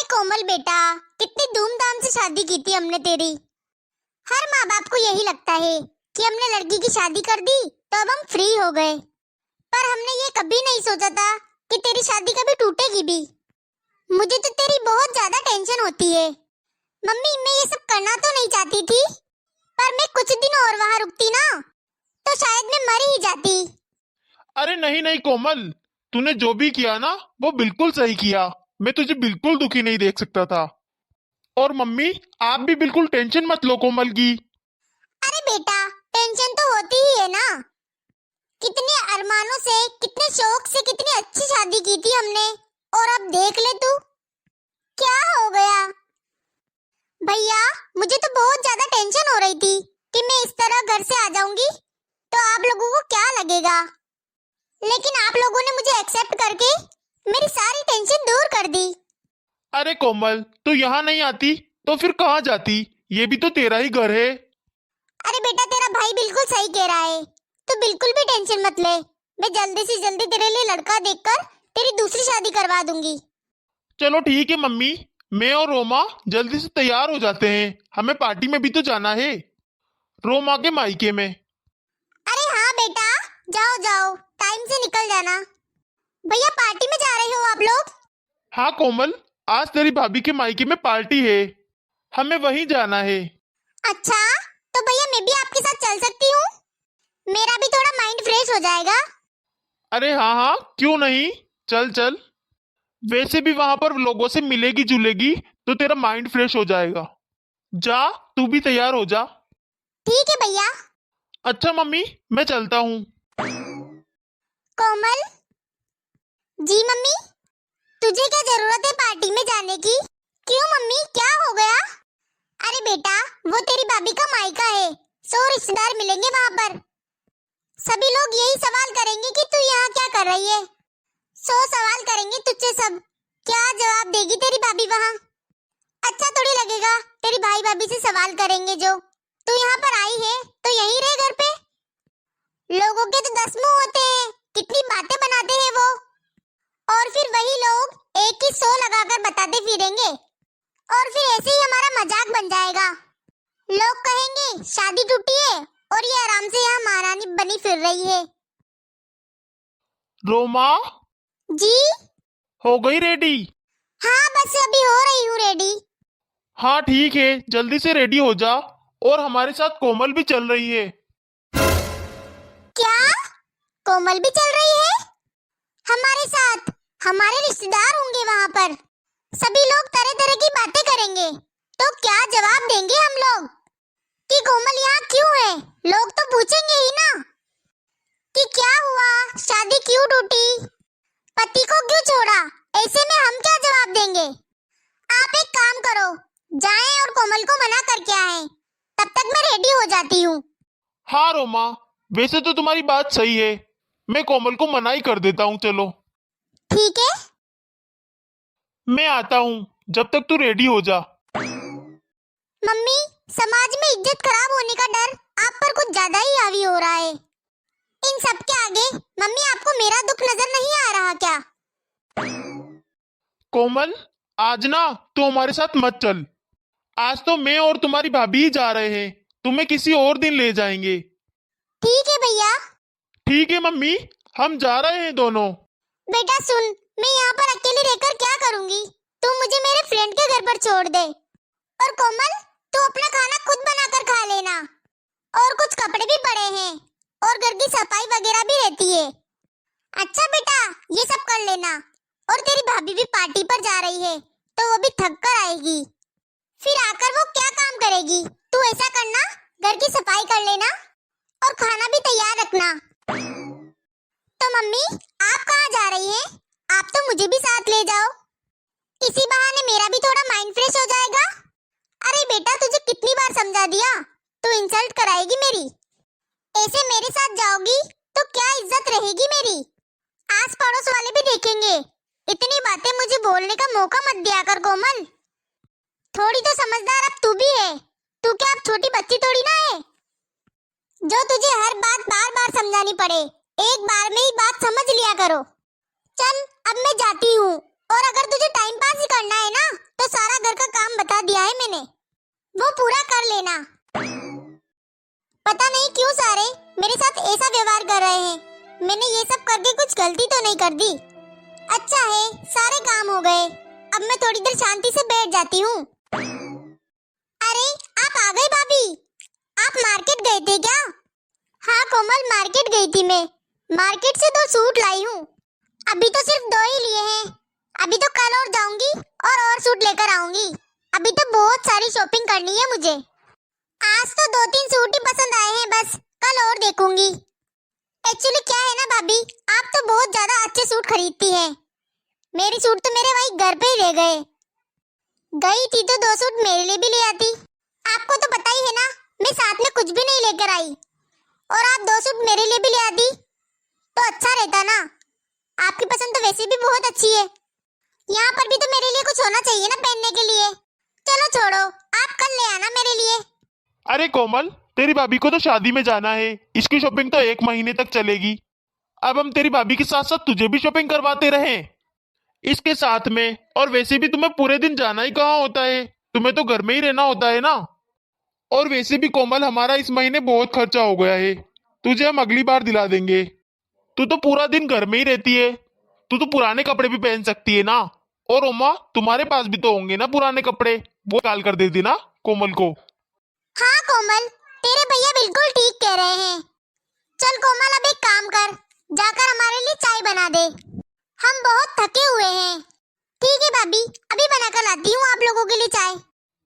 कोमल बेटा, कितनी धूमधाम से शादी की थी हमने तेरी। हर माँ बाप को यही लगता है कि हमने लड़की की शादी कर दी तो अब हम फ्री हो गए, पर हमने ये कभी नहीं सोचा था कि तेरी शादी कभी टूटेगी भी। मुझे तो तेरी बहुत ज्यादा टेंशन होती है। मम्मी, मैं ये सब करना तो नहीं चाहती थी, पर मैं कुछ दिन और वहाँ रुकती ना तो शायद मैं मर ही जाती। अरे नहीं नहीं कोमल, तूने जो भी किया ना वो बिल्कुल सही किया। मैं तुझे बिल्कुल दुखी नहीं देख सकता था। और मम्मी, आप भी बिल्कुल टेंशन मत लो कोमल की। अरे बेटा, टेंशन तो होती ही है ना। कितने अरमानों से, कितने शौक से, कितनी अच्छी शादी की थी हमने, और अब देख ले तू क्या हो गया। भैया, मुझे तो बहुत ज्यादा टेंशन हो रही थी कि मैं इस तरह घर से आ जाऊंगी तो आप लोगों को क्या लगेगा, लेकिन आप लोगों ने मुझे एक्सेप्ट करके मेरी सारी टेंशन दूर कर दी। अरे कोमल, तू यहाँ नहीं आती तो फिर कहाँ जाती? ये भी तो तेरा ही घर है। अरे बेटा, तेरा भाई बिल्कुल सही कह रहा है, तू बिल्कुल भी टेंशन मत ले। मैं जल्दी से जल्दी तेरे लिए लड़का देखकर तेरी दूसरी शादी करवा दूंगी। चलो ठीक है मम्मी, मैं और रोमा जल्दी से तैयार हो जाते हैं। हमें पार्टी में भी तो जाना है, रोमा के मायके में। अरे हाँ बेटा, जाओ जाओ, टाइम से निकल जाना। भैया, पार्टी में जा रहे हो आप लोग? हाँ कोमल, आज तेरी भाभी के मायके में पार्टी है, हमें वहीं जाना है। अच्छा, तो भैया मैं भी आपके साथ चल सकती हूँ? मेरा भी थोड़ा माइंड फ्रेश हो जाएगा। अरे हाँ हाँ, क्यों नहीं, चल चल। वैसे भी वहां पर लोगों से मिलेगी जुलेगी तो तेरा माइंड फ्रेश हो जाएगा। जा, तू भी तैयार हो जा। ठीक है भैया। अच्छा मम्मी, मैं चलता हूँ। कोमल जी, मम्मी तुझे क्या जरूरत है पार्टी में जाने की? क्यों मम्मी, क्या हो गया? अरे बेटा, वो तेरी भाभी का मायका है, 100 रिश्तेदार मिलेंगे वहां पर। सभी लोग यही सवाल करेंगे कि तू यहाँ क्या कर रही है। 100 सवाल करेंगे तुझसे सब। क्या जवाब देगी तेरी भाभी वहाँ? अच्छा थोड़ी लगेगा तेरी भाई भाभी से सवाल करेंगे जो। तू यहाँ पर आई है तो यहीं रह घर पे। लोगों के तो 10 मुंह होते हैं, कितनी बातें बनाते हैं वो, और फिर वही लोग एक ही 100 लगाकर बताते फिरेंगे, और फिर ऐसे ही हमारा मजाक बन जाएगा। लोग कहेंगे शादी टूटी है और ये आराम से यहाँ महारानी बनी फिर रही है। रोमा, जी हो गई रेडी? हाँ, बस अभी हो रही हूँ रेडी। हाँ ठीक है, जल्दी से रेडी हो जा। और हमारे साथ कोमल भी चल रही है। क्या कोमल भी चल रही है हमारे साथ? हमारे रिश्तेदार होंगे वहां पर, सभी लोग तरह तरह की बातें करेंगे, तो क्या जवाब देंगे हम लोग कि कोमल यहाँ क्यों है? लोग तो पूछेंगे ही ना कि क्या हुआ, शादी क्यों टूटी, पति को क्यों छोड़ा। ऐसे में हम क्या जवाब देंगे? आप एक काम करो, जाएं और कोमल को मना करके आएं, तब तक मैं रेडी हो जाती हूँ। हाँ रोमा, वैसे तो तुम्हारी बात सही है, मैं कोमल को मना ही कर देता हूँ। चलो ठीक है। मैं आता हूँ, जब तक तू रेडी हो जा। मम्मी, समाज में इज्जत खराब होने का डर आप पर कुछ ज्यादा ही हावी हो रहा है। इन सब के आगे मम्मी, आपको मेरा दुख नजर नहीं आ रहा क्या? कोमल, आज ना तू हमारे साथ मत चल। आज तो मैं और तुम्हारी भाभी ही जा रहे हैं, तुम्हें किसी और दिन ले जाएंगे। ठीक है भैया। ठीक है मम्मी, हम जा रहे हैं दोनों। बेटा सुन, मैं यहाँ पर अकेले रहकर क्या करूँगी? तू मुझे मेरे फ्रेंड के घर पर छोड़ दे। और कोमल, तू अपना खाना खुद बनाकर खा लेना, और कुछ कपड़े भी पड़े हैं, और घर की सफाई वगैरह भी रहती है। अच्छा बेटा, ये सब कर लेना। और तेरी भाभी भी पार्टी पर जा रही है तो वो भी थक कर आएगी, फिर आकर वो क्या काम करेगी? तू ऐसा करना, घर की सफाई कर लेना और खाना भी तैयार रखना। तो मम्मी, आप कहाँ जा रही हैं? आप तो मुझे भी साथ ले जाओ, इसी बहाने मेरा भी थोड़ा माइंड फ्रेश हो जाएगा। अरे बेटा, तुझे कितनी बार समझा दिया, तू इंसल्ट कराएगी मेरी। ऐसे मेरे साथ जाओगी तो क्या इज्जत रहेगी मेरी? आस पड़ोस वाले भी देखेंगे। इतनी बातें मुझे बोलने का मौका मत दिया कर कोमल। थोड़ी तो समझदार अब तू भी है। तू क्या अब छोटी बच्ची थोड़ी ना है जो तुझे हर बात बार बार समझानी पड़े। एक बार में ही बात समझ लिया करो। चल अब मैं जाती हूँ, और अगर तुझे टाइम पास ही करना है ना तो लेना। पता नहीं क्यों सारे मेरे साथ ऐसा व्यवहार कर रहे हैं। मैंने ये सब करके कुछ गलती तो नहीं कर दी। अच्छा है, सारे काम हो गए। अब मैं थोड़ी देर शांति से बैठ जाती हूँ। अरे आप आ गए भाभी। आप मार्केट गए थे क्या? हाँ कोमल, मार्केट गई थी मैं। मार्केट से 2 सूट लाई हूँ। अभी तो सिर्फ 2 ही लिए हैं। अभी तो कल और जाऊंगी और सूट लेकर आऊंगी। अभी तो बहुत सारी शॉपिंग करनी है मुझे। आज तो 2-3 सूट ही पसंद आए हैं, बस कल और देखूंगी। एक्चुअली क्या है ना भाभी, आप तो बहुत ज्यादा अच्छे सूट खरीदती हैं। मेरी सूट तो मेरे वही घर पे ही रह गए। गई थी तो 2 सूट मेरे लिए भी ले आती। आपको तो पता ही है ना, मैं साथ में कुछ भी नहीं लेकर आई। और आप 2 सूट मेरे लिए भी ले आती तो अच्छा रहता ना। आपकी पसंद तो वैसे भी बहुत अच्छी है। यहाँ पर भी तो मेरे लिए कुछ होना चाहिए ना पहनने के लिए। चलो छोड़ो, आप कल ले आना मेरे लिए। अरे कोमल, तेरी भाभी को तो शादी में जाना है। इसकी शॉपिंग तो 1 महीने तक चलेगी। अब हम तेरी भाभी के साथ साथ तुझे भी शॉपिंग करवाते रहें इसके साथ में। और वैसे भी तुम्हें पूरे दिन जाना ही कहाँ होता है, तुम्हें तो घर में ही रहना होता है ना। और वैसे भी कोमल, हमारा इस महीने बहुत खर्चा हो गया है। तुझे हम अगली बार दिला देंगे। तू तो पूरा दिन घर में ही रहती है, तू तो पुराने कपड़े भी पहन सकती है ना। और उमा, तुम्हारे पास भी तो होंगे ना पुराने कपड़े, वो निकाल कर दे देना कोमल को। हाँ कोमल, तेरे भैया बिल्कुल ठीक कह रहे हैं। चल कोमल, अब एक काम कर, जाकर हमारे लिए चाय बना दे। हम बहुत थके हुए हैं। ठीक है भाभी, अभी बनाकर लाती हूँ आप लोगों के लिए चाय।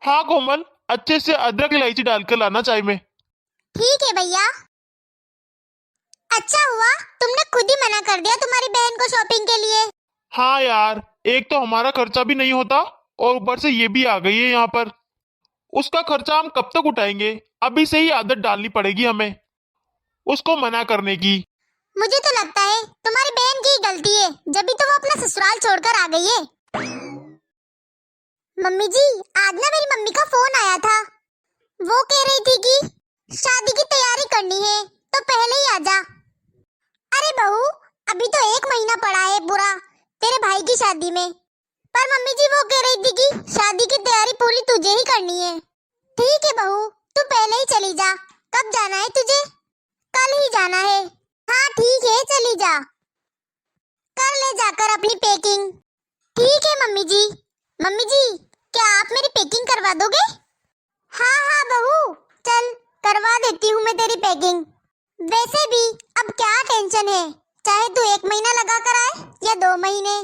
हाँ कोमल, अच्छे से अदरक इलायची डालकर लाना चाय में। ठीक है भैया। अच्छा हुआ तुमने खुद ही मना कर दिया तुम्हारी बहन को शॉपिंग के लिए। हाँ यार, एक तो हमारा खर्चा भी नहीं होता और ऊपर से ये भी आ गई है यहाँ पर। उसका खर्चा हम कब तक उठाएंगे? अभी से ही आदत डालनी पड़ेगी हमें उसको मना करने की। मुझे तो लगता है तुम्हारी बहन की ही गलती है, जब भी तो वो अपना ससुराल छोड़कर आ गई है। मम्मी जी, आज ना मेरी मम्मी का फोन आया था। वो कह रही थी कि शादी की तैयारी करनी है तो पहले ही आजा। अरे बहू, अभी तो 1 महीना पड़ा है पूरा तेरे भाई की शादी में। पर मम्मी जी वो कह रही थी कि शादी की तैयारी पूरी तुझे ही करनी है। ठीक है बहू, तू पहले ही चली जा। कब जाना है तुझे? कल ही जाना है। हाँ ठीक है, चली जा, कर ले जाकर अपनी पैकिंग। ठीक है मम्मी जी। मम्मी जी, क्या आप मेरी पैकिंग करवा दोगे? हाँ हाँ बहू, चल करवा देती हूँ मैं तेरी पैकिंग। वैसे भी अब क्या टेंशन है, चाहे तू 1 महीना लगा कर आए या 2 महीने।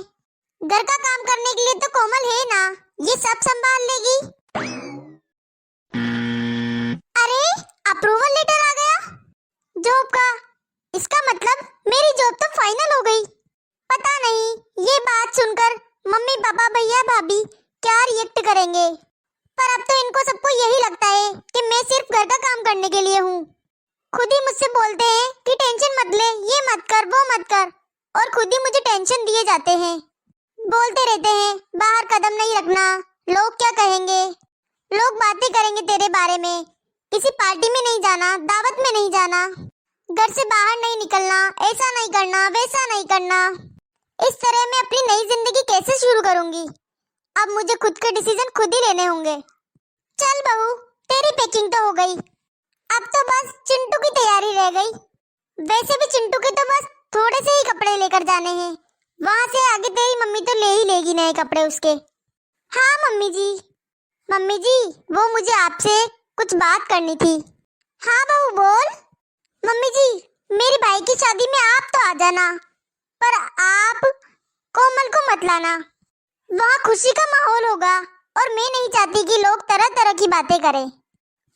घर का काम करने के लिए तो कोमल है ना, ये सब संभाल लेगी। अरे अप्रूवल लेटर आ गया जॉब का। इसका मतलब मेरी जॉब तो फाइनल हो गई। पता नहीं ये बात सुनकर मम्मी पापा भैया भाभी क्या रिएक्ट करेंगे। पर अब तो इनको सबको यही लगता है कि मैं सिर्फ घर का काम करने के लिए हूँ। खुद ही मुझसे बोलते हैं कि टेंशन मत ले, ये मत कर वो मत कर, और खुद ही मुझे टेंशन दिए जाते हैं। बोलते रहते हैं बाहर कदम नहीं रखना, लोग क्या कहेंगे, लोग बातें करेंगे तेरे बारे में, किसी पार्टी में नहीं जाना, दावत में नहीं जाना, घर से बाहर नहीं निकलना, ऐसा नहीं करना वैसा नहीं करना। इस तरह मैं अपनी नई जिंदगी कैसे शुरू करूंगी? अब मुझे खुद के डिसीजन खुद ही लेने होंगे। चल बहू, तेरी पैकिंग तो हो गई, अब तो बस चिंटू की तैयारी रह गई। वैसे भी चिंटू के तो बस थोड़े से ही कपड़े लेकर जाने हैं, वहां से आगे तेरी मम्मी तो ले ही लेगी नए कपड़े उसके। हाँ मम्मी जी। मम्मी जी, वो मुझे आपसे कुछ बात करनी थी। हाँ बहू बोल। मम्मी जी, मेरी भाई की शादी में आप तो आ जाना, पर आप कोमल को मत लाना। वहाँ खुशी का माहौल होगा और मैं नहीं चाहती कि लोग तरह तरह की बातें करें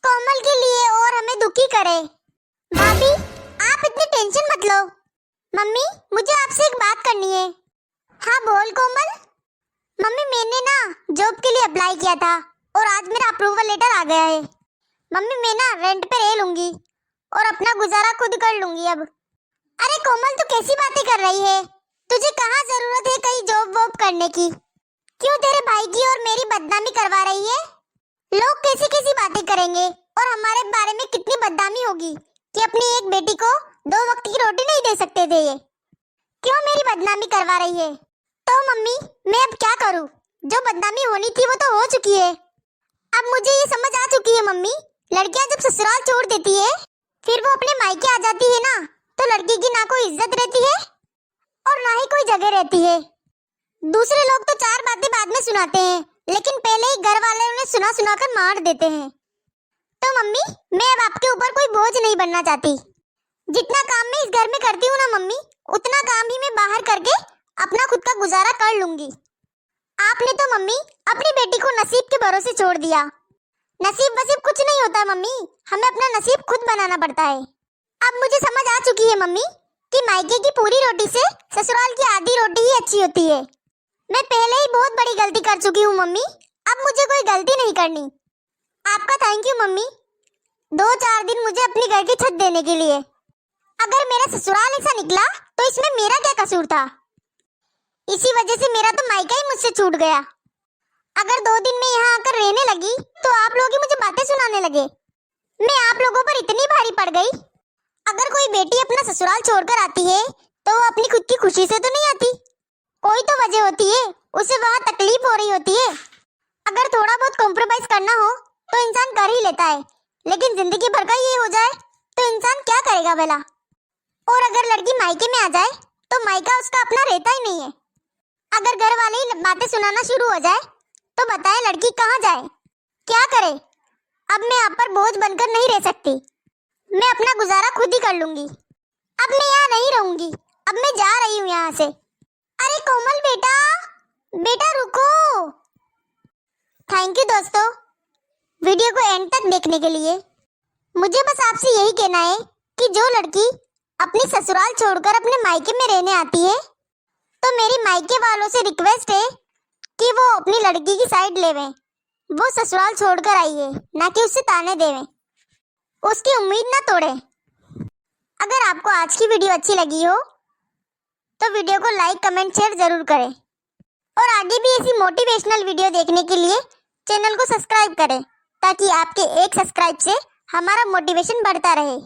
कोमल के लिए और हमें दुखी करे। भाभी, आप इतनी टेंशन मत लो। मम्मी, मुझे आपसे एक बात करनी है। हाँ बोल कोमल। मम्मी, मैंने ना जॉब के लिए अप्लाई किया था और आज मेरा अप्रूवल लेटर आ गया है। मम्मी, मैं ना रेंट पे रह लूंगी और अपना गुजारा खुद कर लूंगी अब। अरे कोमल, तू कैसी बातें कर रही है? तुझे कहाँ जरूरत है कहीं जॉब वॉब करने की? क्यों तेरे भाई की और मेरी बदनामी करवा रही है? लोग कैसी कैसी बातें करेंगे और हमारे बारे में कितनी बदनामी होगी कि अपनी एक बेटी को 2 वक्त की रोटी नहीं दे सकते थे ये। क्यों मेरी बदनामी करवा रही है? तो मम्मी, मैं अब क्या करूं? जो बदनामी होनी थी वो तो हो चुकी है। अब मुझे ये समझ आ चुकी है मम्मी लड़कियां जब ससुराल छोड़ देती है फिर वो अपने मायके आ जाती है ना, तो लड़की की ना कोई इज्जत रहती है और ना ही कोई जगह रहती है। दूसरे लोग तो चार बातें बाद में सुनाते हैं, लेकिन पहले ही घर वाले उन्हें सुना सुना कर मार देते हैं। तो मम्मी, मैं अब आपके ऊपर कोई बोझ नहीं बनना चाहती। जितना काम मैं इस घर में करती हूँ ना मम्मी, उतना काम ही मैं बाहर करके अपना खुद का गुजारा कर लूंगी। आपने तो मम्मी अपनी बेटी को नसीब के भरोसे छोड़ दिया। नसीब वसीब कुछ नहीं होता मम्मी, हमें अपना नसीब खुद बनाना पड़ता है। अब मुझे समझ आ चुकी है मम्मी कि मायके की पूरी रोटी से ससुराल की आधी रोटी ही अच्छी होती है। मैं पहले ही बहुत बड़ी गलती कर चुकी हूँ मम्मी, अब मुझे कोई गलती नहीं करनी। आपका थैंक यू मम्मी, 2-4 दिन मुझे अपनी घर की छत देने के लिए। अगर मेरा ससुराल ऐसा निकला तो इसमें मेरा क्या कसूर था? इसी वजह से मेरा तो मायका ही मुझसे छूट गया। अगर 2 दिन में यहाँ आकर रहने लगी तो आप लोग ही मुझे बातें सुनाने लगे। मैं आप लोगों पर इतनी भारी पड़ गई। अगर कोई बेटी अपना ससुराल छोड़कर आती है तो वो अपनी खुद की खुशी से तो नहीं आती, कोई तो वजह होती है, उसे वहाँ तकलीफ हो रही होती है। अगर थोड़ा बहुत कॉम्प्रोमाइज करना हो तो इंसान कर ही लेता है, लेकिन जिंदगी भर का ये हो जाए तो इंसान क्या करेगा भला? और अगर लड़की मायके में आ जाए तो मायका उसका अपना रहता ही नहीं है। अगर घर वाले ही बातें सुनाना शुरू हो जाए तो बताए लड़की कहाँ जाए, क्या करे? अब मैं आप पर बोझ बनकर नहीं रह सकती। मैं अपना गुजारा खुद ही कर लूंगी। अब मैं यहाँ नहीं रहूंगी, अब मैं जा रही हूँ यहाँ से। अरे कोमल बेटा, बेटा रुको। थैंक यू दोस्तों, वीडियो को एंड तक देखने के लिए। मुझे बस आपसे यही कहना है कि जो लड़की अपनी ससुराल छोड़कर अपने मायके में रहने आती है, तो मेरी मायके वालों से रिक्वेस्ट है कि वो अपनी लड़की की साइड लेवें। वो ससुराल छोड़कर आई है, ना कि उससे ताने देवें, उसकी उम्मीद ना तोड़े। अगर आपको आज की वीडियो अच्छी लगी हो तो वीडियो को लाइक, कमेंट, शेयर जरूर करें और आगे भी ऐसी मोटिवेशनल वीडियो देखने के लिए चैनल को सब्सक्राइब करें, ताकि आपके एक सब्सक्राइब से हमारा मोटिवेशन बढ़ता रहे।